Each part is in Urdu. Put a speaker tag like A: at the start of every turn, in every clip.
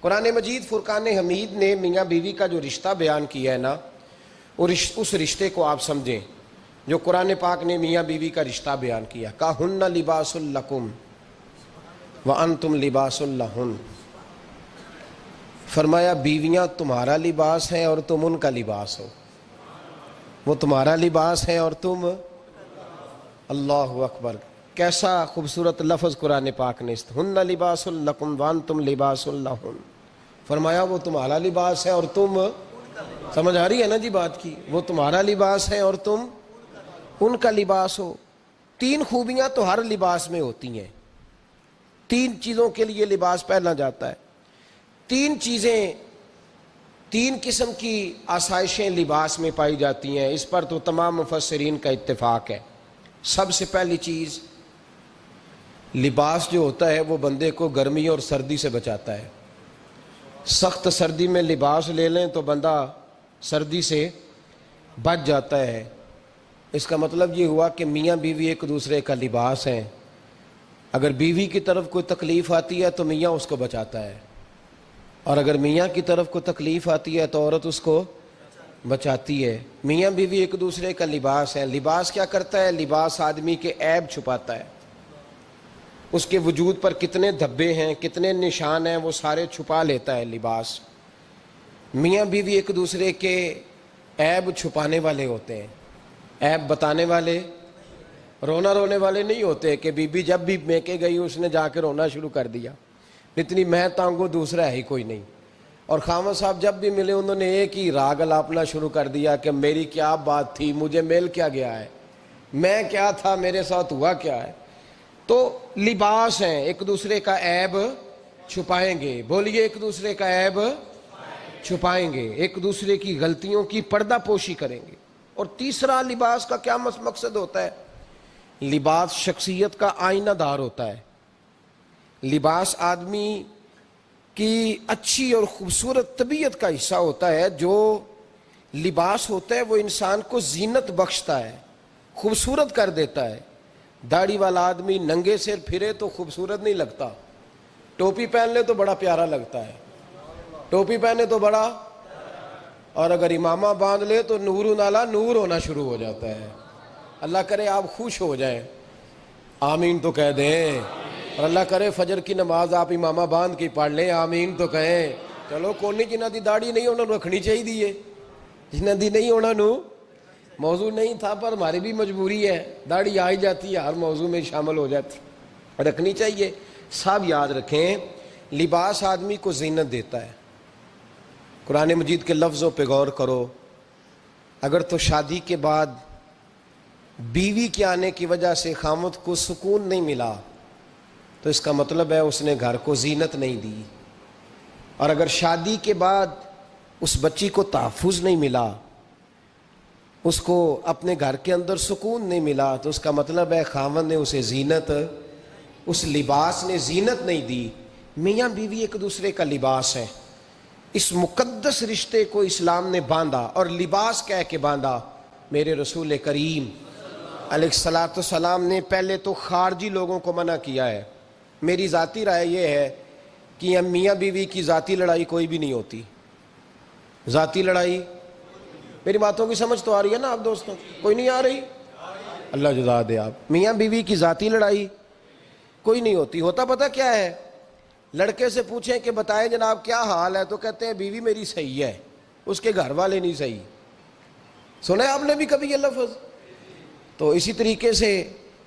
A: قرآن مجید فرقان حمید نے میاں بیوی کا جو رشتہ بیان کیا ہے نا، اس رشتے کو آپ سمجھیں جو قرآن پاک نے میاں بیوی کا رشتہ بیان کیا۔ کہن لباس لکم وانتم لباس لہن، فرمایا بیویاں تمہارا لباس ہیں اور تم ان کا لباس ہو۔ وہ تمہارا لباس ہے اور تم، اللہ اکبر، کیسا خوبصورت لفظ قرآن پاک نے، ہن لباس لکم وانتم لباس لہن، فرمایا وہ تمہارا لباس ہے اور تم، سمجھ آ رہی ہے نا جی بات کی، وہ تمہارا لباس ہے اور تم ان کا لباس ہو۔ تین خوبیاں تو ہر لباس میں ہوتی ہیں، تین چیزوں کے لیے لباس پہنا جاتا ہے۔ تین چیزیں، تین قسم کی آسائشیں لباس میں پائی جاتی ہیں، اس پر تو تمام مفسرین کا اتفاق ہے۔ سب سے پہلی چیز، لباس جو ہوتا ہے وہ بندے کو گرمی اور سردی سے بچاتا ہے۔ سخت سردی میں لباس لے لیں تو بندہ سردی سے بچ جاتا ہے۔ اس کا مطلب یہ ہوا کہ میاں بیوی ایک دوسرے کا لباس ہیں۔ اگر بیوی کی طرف کوئی تکلیف آتی ہے تو میاں اس کو بچاتا ہے، اور اگر میاں کی طرف کوئی تکلیف آتی ہے تو عورت اس کو بچاتی ہے۔ میاں بیوی ایک دوسرے کا لباس ہے۔ لباس کیا کرتا ہے؟ لباس آدمی کے عیب چھپاتا ہے، اس کے وجود پر کتنے دھبے ہیں، کتنے نشان ہیں، وہ سارے چھپا لیتا ہے لباس۔ میاں بیوی ایک دوسرے کے عیب چھپانے والے ہوتے ہیں، عیب بتانے والے، رونے والے نہیں ہوتے کہ بی بی جب بھی میکے گئی اس نے جا کے رونا شروع کر دیا، اتنی میں تانگو دوسرا ہے ہی کوئی نہیں۔ اور خاوند صاحب جب بھی ملے انہوں نے ایک ہی راگ الاپنا شروع کر دیا کہ میری کیا بات تھی، مجھے مل کیا گیا ہے، میں کیا تھا، میرے ساتھ ہوا کیا ہے۔ تو لباس ہیں، ایک دوسرے کا عیب چھپائیں گے، بولیے ایک دوسرے کا عیب چھپائیں گے، ایک دوسرے کی غلطیوں کی پردہ پوشی کریں گے۔ اور تیسرا، لباس کا کیا مقصد ہوتا ہے؟ لباس شخصیت کا آئینہ دار ہوتا ہے۔ لباس آدمی کی اچھی اور خوبصورت طبیعت کا حصہ ہوتا ہے۔ جو لباس ہوتا ہے وہ انسان کو زینت بخشتا ہے، خوبصورت کر دیتا ہے۔ داڑھی والا آدمی ننگے سر پھرے تو خوبصورت نہیں لگتا، ٹوپی پہن لے تو بڑا پیارا لگتا ہے، ٹوپی پہنے تو بڑا، اور اگر امامہ باندھ لے تو نور نالا نور ہونا شروع ہو جاتا ہے۔ اللہ کرے آپ خوش ہو جائیں، آمین تو کہہ دیں، اور اللہ کرے فجر کی نماز آپ امامہ باندھ کی پڑھ لیں، آمین تو کہیں۔ چلو کونی جنہ دی داڑھی نہیں انہوں نے رکھنی چاہیے دیئے، جنہ دی نہیں ہونا نو موضوع نہیں تھا، پر ہماری بھی مجبوری ہے، داڑھی آئی جاتی ہے، ہر موضوع میں شامل ہو جاتی، رکھنی چاہیے۔ سب یاد رکھیں، لباس آدمی کو زینت دیتا ہے۔ قرآن مجید کے لفظوں پہ غور کرو، اگر تو شادی کے بعد بیوی کے آنے کی وجہ سے خامد کو سکون نہیں ملا تو اس کا مطلب ہے اس نے گھر کو زینت نہیں دی، اور اگر شادی کے بعد اس بچی کو تحفظ نہیں ملا، اس کو اپنے گھر کے اندر سکون نہیں ملا، تو اس کا مطلب ہے خاوند نے اسے زینت، اس لباس نے زینت نہیں دی۔ میاں بیوی ایک دوسرے کا لباس ہے۔ اس مقدس رشتے کو اسلام نے باندھا، اور لباس کہہ کے باندھا۔ میرے رسول کریم علیہ السلام نے پہلے تو خارجی لوگوں کو منع کیا ہے۔ میری ذاتی رائے یہ ہے کہ میاں بیوی کی ذاتی لڑائی کوئی بھی نہیں ہوتی، ذاتی لڑائی، میری باتوں کی سمجھ تو آ رہی ہے نا آپ دوستوں؟ کوئی نہیں آ رہی؟ اللہ جزا دے آپ۔ میاں بیوی کی ذاتی لڑائی کوئی نہیں ہوتی۔ ہوتا پتہ کیا ہے؟ لڑکے سے پوچھیں کہ بتائیں جناب کیا حال ہے، تو کہتے ہیں بیوی میری صحیح ہے، اس کے گھر والے نہیں صحیح۔ سنا ہے آپ نے بھی کبھی یہ لفظ؟ تو اسی طریقے سے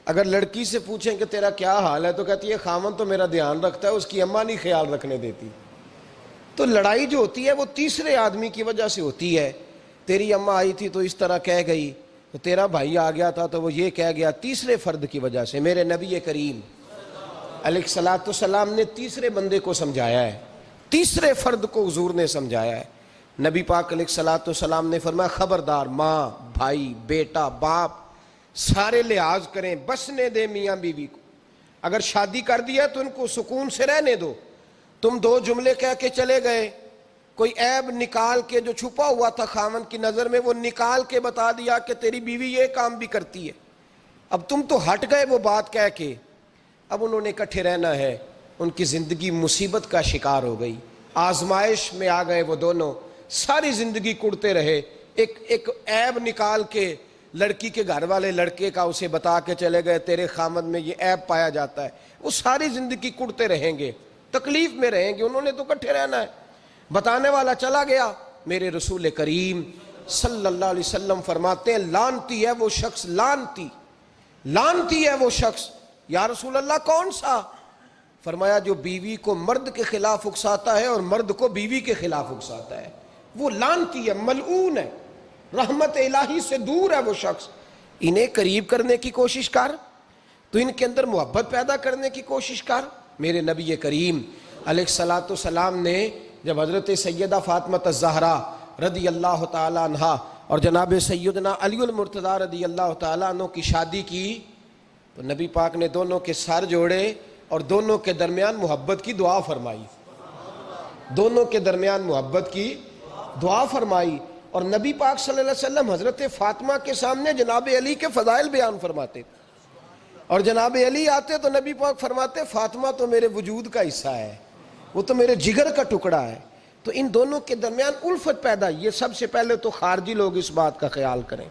A: اگر لڑکی سے پوچھیں کہ تیرا کیا حال ہے، تو کہتی ہے خامن تو میرا دھیان رکھتا ہے، اس کی اماں نہیں خیال رکھنے دیتی۔ تو لڑائی جو ہوتی ہے وہ تیسرے آدمی کی وجہ سے ہوتی ہے۔ تیری اماں آئی تھی تو اس طرح کہہ گئی، تو تیرا بھائی آ گیا تھا تو وہ یہ کہہ گیا، تیسرے فرد کی وجہ سے۔ میرے نبی کریم علیہ السلام نے تیسرے بندے کو سمجھایا ہے، تیسرے فرد کو حضور نے سمجھایا ہے۔ نبی پاک علیہ السلام نے فرمایا خبردار، ماں، بھائی، بیٹا، باپ سارے لحاظ کریں، بسنے دیں میاں بیوی کو۔ اگر شادی کر دیا تو ان کو سکون سے رہنے دو۔ تم دو جملے کہہ کے چلے گئے، کوئی عیب نکال کے جو چھپا ہوا تھا خاوند کی نظر میں وہ نکال کے بتا دیا کہ تیری بیوی یہ کام بھی کرتی ہے، اب تم تو ہٹ گئے وہ بات کہہ کے، اب انہوں نے اکٹھے رہنا ہے، ان کی زندگی مصیبت کا شکار ہو گئی۔ آزمائش میں آ گئے وہ دونوں، ساری زندگی کڑتے رہے، ایک عیب نکال کے لڑکی کے گھر والے لڑکے کا اسے بتا کے چلے گئے تیرے خامد میں یہ عیب پایا جاتا ہے، وہ ساری زندگی کڑتے رہیں گے، تکلیف میں رہیں گے، انہوں نے تو کٹھے رہنا ہے۔ بتانے والا چلا گیا، میرے رسول کریم صلی اللہ علیہ وسلم فرماتے ہیں لعنتی ہے وہ شخص، لعنتی ہے وہ شخص۔ یا رسول اللہ کون سا؟ فرمایا جو بیوی کو مرد کے خلاف اکساتا ہے اور مرد کو بیوی کے خلاف اکساتا ہے، وہ لعنتی ہے، ملعون ہے، رحمت الہی سے دور ہے وہ شخص۔ انہیں قریب کرنے کی کوشش کر، تو ان کے اندر محبت پیدا کرنے کی کوشش کر۔ میرے نبی کریم علیہ الصلوۃ والسلام نے جب حضرت سیدہ فاطمہ الزہرا رضی اللہ تعالیٰ عنہا اور جناب سیدنا علی المرتضیٰ رضی اللہ تعالیٰ عنہ کی شادی کی تو نبی پاک نے دونوں کے سر جوڑے اور دونوں کے درمیان محبت کی دعا فرمائی، دونوں کے درمیان محبت کی دعا فرمائی۔ اور نبی پاک صلی اللہ علیہ وسلم حضرت فاطمہ کے سامنے جناب علی کے فضائل بیان فرماتے، اور جناب علی آتے تو نبی پاک فرماتے فاطمہ تو میرے وجود کا حصہ ہے، وہ تو میرے جگر کا ٹکڑا ہے۔ تو ان دونوں کے درمیان الفت پیدا، یہ سب سے پہلے تو خارجی لوگ اس بات کا خیال کریں،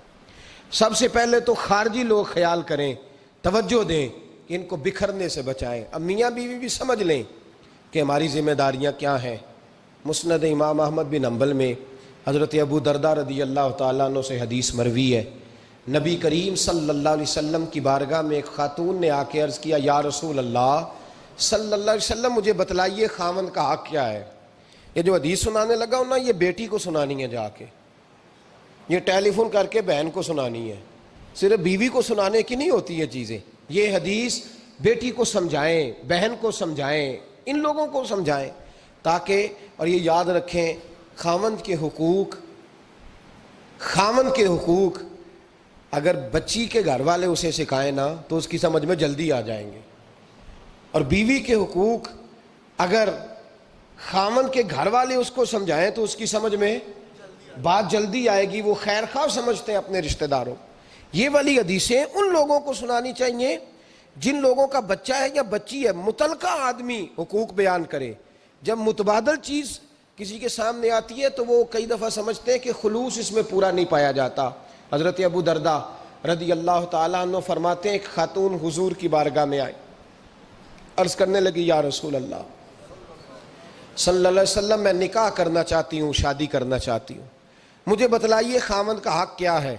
A: سب سے پہلے تو خارجی لوگ خیال کریں، توجہ دیں کہ ان کو بکھرنے سے بچائیں۔ اب میاں بیوی بھی سمجھ لیں کہ ہماری ذمہ داریاں کیا ہیں۔ مسند امام احمد بن حنبل میں حضرت ابو درداء رضی اللہ تعالیٰ عنہ سے حدیث مروی ہے، نبی کریم صلی اللہ علیہ وسلم کی بارگاہ میں ایک خاتون نے آ کے عرض کیا یا رسول اللہ صلی اللہ علیہ وسلم مجھے بتلائیے خاوند کا حق کیا ہے۔ یہ جو حدیث سنانے لگا ہوں نا، یہ بیٹی کو سنانی ہے، جا کے یہ ٹیلی فون کر کے بہن کو سنانی ہے، صرف بیوی کو سنانے کی نہیں ہوتی یہ چیزیں۔ یہ حدیث بیٹی کو سمجھائیں، بہن کو سمجھائیں، ان لوگوں کو سمجھائیں تاکہ، اور یہ یاد رکھیں خاوند کے حقوق اگر بچی کے گھر والے اسے سکھائیں نا تو اس کی سمجھ میں جلدی آ جائیں گے، اور بیوی کے حقوق اگر خاوند کے گھر والے اس کو سمجھائیں تو اس کی سمجھ میں بات جلدی آئے گی، وہ خیر خواہ سمجھتے ہیں اپنے رشتہ داروں۔ یہ والی حدیثیں ان لوگوں کو سنانی چاہیے جن لوگوں کا بچہ ہے یا بچی ہے، متعلقہ آدمی حقوق بیان کرے۔ جب متبادل چیز کسی کے سامنے آتی ہے تو وہ کئی دفعہ سمجھتے ہیں کہ خلوص اس میں پورا نہیں پایا جاتا۔ حضرت ابو درداء رضی اللہ تعالیٰ عنہ فرماتے ہیں ایک خاتون حضور کی بارگاہ میں آئی، عرض کرنے لگی یا رسول اللہ صلی اللہ علیہ وسلم میں نکاح کرنا چاہتی ہوں، شادی کرنا چاہتی ہوں، مجھے بتلائیے خاوند کا حق کیا ہے،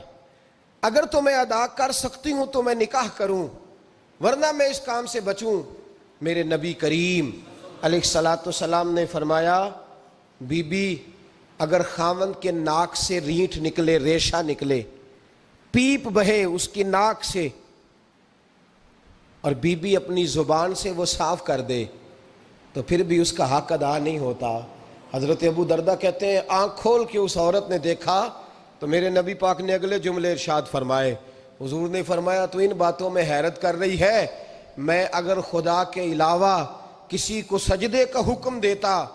A: اگر تو میں ادا کر سکتی ہوں تو میں نکاح کروں ورنہ میں اس کام سے بچوں۔ میرے نبی کریم علیہ الصلوۃ والسلام نے فرمایا بی بی اگر خاوند کے ناک سے رینٹ نکلے، ریشہ نکلے، پیپ بہے اس کی ناک سے، اور بی بی اپنی زبان سے وہ صاف کر دے تو پھر بھی اس کا حق ادا نہیں ہوتا۔ حضرت ابو درداء کہتے ہیں آنکھ کھول کے اس عورت نے دیکھا تو میرے نبی پاک نے اگلے جملے ارشاد فرمائے، حضور نے فرمایا تو ان باتوں میں حیرت کر رہی ہے، میں اگر خدا کے علاوہ کسی کو سجدے کا حکم دیتا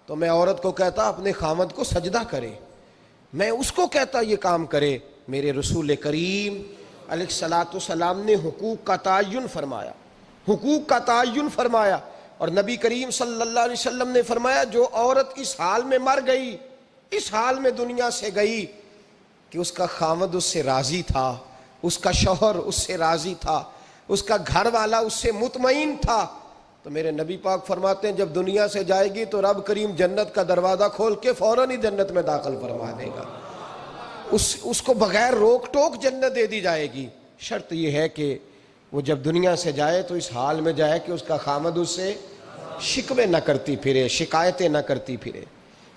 A: تو میں عورت کو کہتا اپنے خاوند کو سجدہ کرے، میں اس کو کہتا یہ کام کرے۔ میرے رسول کریم علیہ الصلوۃ والسلام نے حقوق کا تعین فرمایا، حقوق کا تعین فرمایا، اور نبی کریم صلی اللہ علیہ وسلم نے فرمایا جو عورت اس حال میں مر گئی، اس حال میں دنیا سے گئی کہ اس کا خاوند اس سے راضی تھا، اس کا شوہر اس سے راضی تھا، اس کا گھر والا اس سے مطمئن تھا، تو میرے نبی پاک فرماتے ہیں جب دنیا سے جائے گی تو رب کریم جنت کا دروازہ کھول کے فوراً ہی جنت میں داخل فرما دے گا، اس کو بغیر روک ٹوک جنت دے دی جائے گی۔ شرط یہ ہے کہ وہ جب دنیا سے جائے تو اس حال میں جائے کہ اس کا خامد اس سے شکوے نہ کرتی پھرے، شکایتیں نہ کرتی پھرے،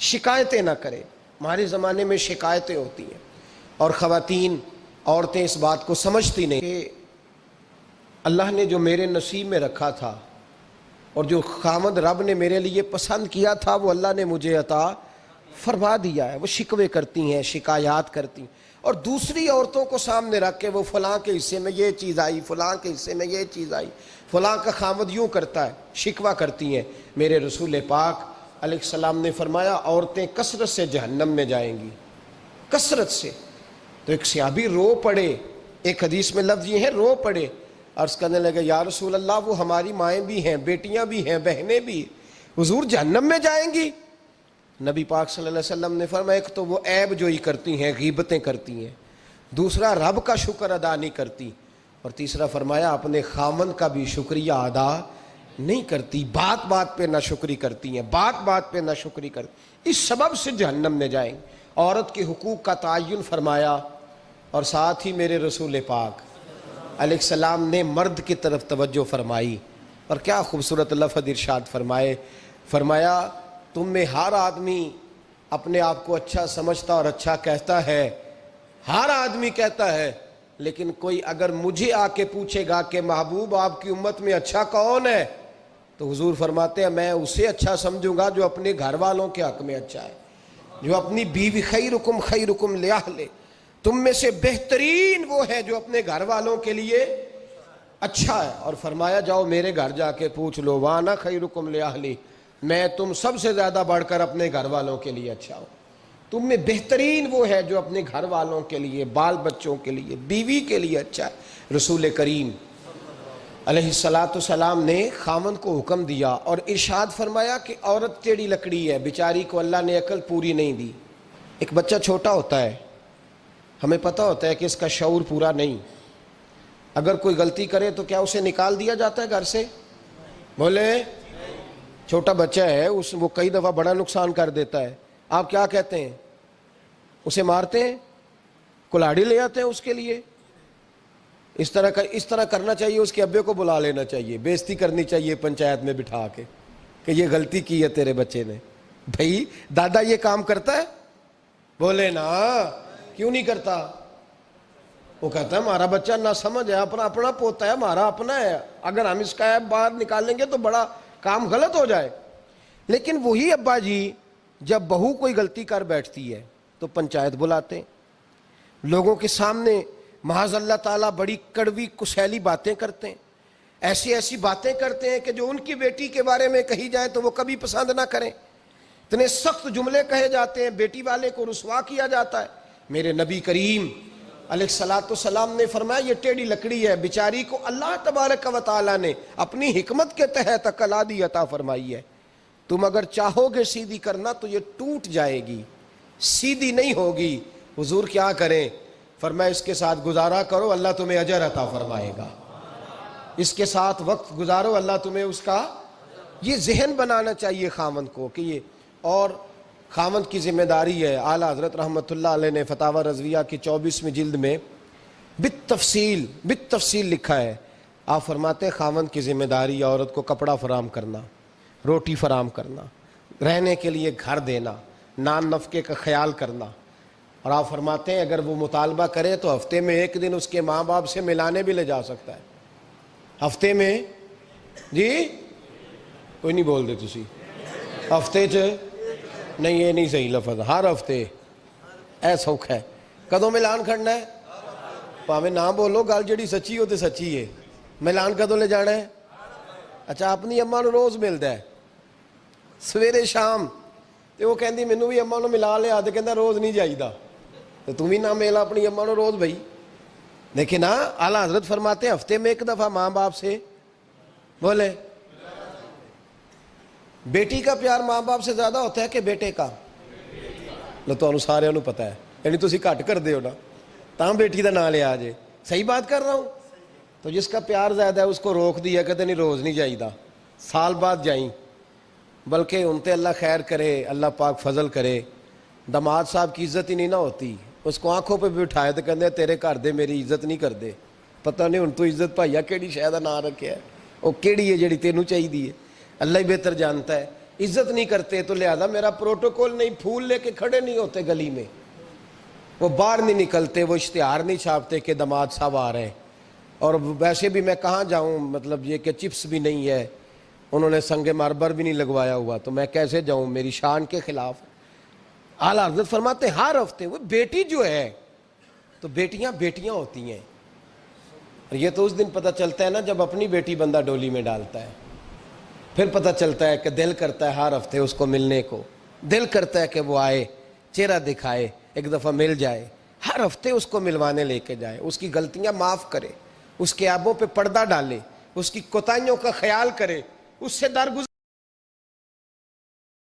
A: شکایتیں نہ کرے۔ ہمارے زمانے میں شکایتیں ہوتی ہیں اور خواتین، عورتیں اس بات کو سمجھتی نہیں کہ اللہ نے جو میرے نصیب میں رکھا تھا اور جو خامد رب نے میرے لیے پسند کیا تھا وہ اللہ نے مجھے عطا فرما دیا ہے۔ وہ شکوے کرتی ہیں، شکایات کرتی ہیں، اور دوسری عورتوں کو سامنے رکھ کے وہ فلاں کے حصے میں یہ چیز آئی، فلاں کے حصے میں یہ چیز آئی، فلاں کا خامد یوں کرتا ہے، شکوہ کرتی ہیں۔ میرے رسول پاک علیہ السلام نے فرمایا عورتیں کثرت سے جہنم میں جائیں گی، کثرت سے۔ تو ایک صحابی رو پڑے، ایک حدیث میں لفظ یہ ہے رو پڑے، عرض کرنے لگے یا رسول اللہ وہ ہماری مائیں بھی ہیں، بیٹیاں بھی ہیں، بہنیں بھی، حضور جہنم میں جائیں گی؟ نبی پاک صلی اللہ علیہ وسلم نے فرمایا ایک تو وہ عیب جوئی کرتی ہیں، غیبتیں کرتی ہیں، دوسرا رب کا شکر ادا نہیں کرتی، اور تیسرا فرمایا اپنے خامن کا بھی شکریہ ادا نہیں کرتی، بات بات پہ ناشکری کرتی ہیں، بات بات پہ ناشکری کرتی، اس سبب سے جہنم میں جائیں۔ عورت کے حقوق کا تعین فرمایا، اور ساتھ ہی میرے رسول پاک علیہ السلام نے مرد کی طرف توجہ فرمائی، اور کیا خوبصورت لفظ ارشاد فرمایا تم میں ہر آدمی اپنے آپ کو اچھا سمجھتا اور اچھا کہتا ہے، ہر آدمی کہتا ہے، لیکن کوئی اگر مجھے آ کے پوچھے گا کہ محبوب آپ کی امت میں اچھا کون ہے، تو حضور فرماتے ہیں میں اسے اچھا سمجھوں گا جو اپنے گھر والوں کے حق میں اچھا ہے، جو اپنی بیوی خیرکم لأہلہ، تم میں سے بہترین وہ ہے جو اپنے گھر والوں کے لیے اچھا ہے، اور فرمایا جاؤ میرے گھر جا کے پوچھ لو وانا خیرکم لأہلہ، میں تم سب سے زیادہ بڑھ کر اپنے گھر والوں کے لیے اچھا ہوں، تم میں بہترین وہ ہے جو اپنے گھر والوں کے لیے، بال بچوں کے لیے، بیوی کے لیے اچھا ہے۔ رسول کریم علیہ السلام نے خاوند کو حکم دیا اور ارشاد فرمایا کہ عورت ٹیڑھی لکڑی ہے، بیچاری کو اللہ نے عقل پوری نہیں دی۔ ایک بچہ چھوٹا ہوتا ہے، ہمیں پتہ ہوتا ہے کہ اس کا شعور پورا نہیں، اگر کوئی غلطی کرے تو کیا اسے نکال دیا جاتا ہے گھر سے؟ بولے، چھوٹا بچہ ہے وہ کئی دفعہ بڑا نقصان کر دیتا ہے، آپ کیا کہتے ہیں؟ اسے مارتے ہیں، کلاڑی لے آتے ہیں اس کے لیے؟ اس طرح کرنا چاہیے، اس کے ابے کو بلا لینا چاہیے، بےزتی کرنی چاہیے پنچایت میں بٹھا کے کہ یہ غلطی کی ہے تیرے بچے نے۔ بھائی دادا یہ کام کرتا ہے؟ بولے نا، کیوں نہیں کرتا؟ وہ کہتا ہے ہمارا بچہ نہ سمجھ ہے، اپنا پوتا ہے، ہمارا اپنا ہے، اگر ہم اس کا ایپ باہر نکالیں گے تو بڑا کام غلط ہو جائے۔ لیکن وہی ابا جی جب بہو کوئی غلطی کر بیٹھتی ہے تو پنچایت بلاتے ہیں، لوگوں کے سامنے معاذ اللہ تعالیٰ بڑی کڑوی کسیلی باتیں کرتے ہیں، ایسی باتیں کرتے ہیں کہ جو ان کی بیٹی کے بارے میں کہی جائے تو وہ کبھی پسند نہ کریں، اتنے سخت جملے کہے جاتے ہیں، بیٹی والے کو رسوا کیا جاتا ہے۔ میرے نبی کریم علیہ السلام نے فرمایا یہ ٹیڑھی لکڑی ہے، بیچاری کو اللہ تبارک و تعالیٰ نے اپنی حکمت کے تحت عقل آدھی عطا فرمائی ہے، تم اگر چاہو گے سیدھی کرنا تو یہ ٹوٹ جائے گی، سیدھی نہیں ہوگی۔ حضور کیا کریں؟ فرمایا اس کے ساتھ گزارا کرو، اللہ تمہیں اجر عطا فرمائے گا، اس کے ساتھ وقت گزارو، اللہ تمہیں اس کا، یہ ذہن بنانا چاہیے خاوند کو کہ یہ، اور خاوند کی ذمہ داری ہے۔ اعلیٰ حضرت رحمۃ اللہ علیہ نے فتاوی رضویہ کی 24ویں جلد میں بالتفصیل لکھا ہے، آپ فرماتے ہیں خاوند کی ذمہ داری ہے عورت کو کپڑا فراہم کرنا، روٹی فراہم کرنا، رہنے کے لیے گھر دینا، نان نفقے کا خیال کرنا، اور آپ فرماتے ہیں اگر وہ مطالبہ کرے تو ہفتے میں ایک دن اس کے ماں باپ سے ملانے بھی لے جا سکتا ہے، ہفتے میں، جی کوئی نہیں بول دے تسی، ہفتے نہیں، یہ نہیں صحیح لفظ، ہر ہفتے اے سوکھ ہے، کدوں ملان کھڑنا ہے؟ پاویں نہ بولو، گل جڑی سچی ہو تے سچی ہے، ملان کدوں لے جانا ہے؟ اچھا اپنی اماں نو روز ملتا ہے سویرے شام، تے وہ کہندی مینوں بھی اماں نو ملا لیا، تے کہندا روز نہیں جائیدا، تے تم بھی نہ ملا اپنی اماں نو روز بھائی۔ لیکن اعلیٰ حضرت فرماتے ہیں ہفتے میں ایک دفعہ ماں باپ سے، بولے، بیٹی کا پیار ماں باپ سے زیادہ ہوتا ہے کہ بیٹے کا؟ لو تو سارے انہوں پتہ ہے، یعنی تسی گھٹ کر دے ہو نا، تاں بیٹی دا نام لیا جے، صحیح بات کر رہا ہوں؟ تو جس کا پیار زیادہ ہے اس کو روک دیا، کہتے نہیں روز نہیں جائیدا، سال بعد جائیں، بلکہ ان تے اللہ خیر کرے، اللہ پاک فضل کرے، داماد صاحب کی عزت ہی نہیں نہ ہوتی، اس کو آنکھوں پہ بھی اٹھائے تو کہتے ہیں تیرے گھر دے میری عزت نہیں کر دے، پتہ نہیں ان تو عزت بھائیا کیڑی شاید نہ رکھے ہے، وہ کیڑی ہے جڑی تینوں چاہیے، اللہ ہی بہتر جانتا ہے، عزت نہیں کرتے تو لہذا میرا پروٹوکول نہیں، پھول لے کے کھڑے نہیں ہوتے گلی میں، وہ باہر نہیں نکلتے، وہ اشتہار نہیں چھاپتے کہ داماد صاحب آ رہے ہیں، اور ویسے بھی میں کہاں جاؤں، مطلب یہ کہ چپس بھی نہیں ہے، انہوں نے سنگ مرمر بھی نہیں لگوایا ہوا، تو میں کیسے جاؤں، میری شان کے خلاف۔ اعلیٰ حضرت فرماتے ہیں ہر ہفتے وہ بیٹی جو ہے، تو بیٹیاں ہوتی ہیں، اور یہ تو اس دن پتہ چلتا ہے نا جب اپنی بیٹی بندہ ڈولی میں ڈالتا ہے، پھر پتہ چلتا ہے کہ دل کرتا ہے ہر ہفتے اس کو ملنے کو، دل کرتا ہے کہ وہ آئے، چہرہ دکھائے، ایک دفعہ مل جائے، ہر ہفتے اس کو ملوانے لے کے جائے، اس کی غلطیاں معاف کرے، اس کے عیبوں پہ پردہ ڈالے، اس کی کوتاہیوں کا خیال کرے، اس سے درگزر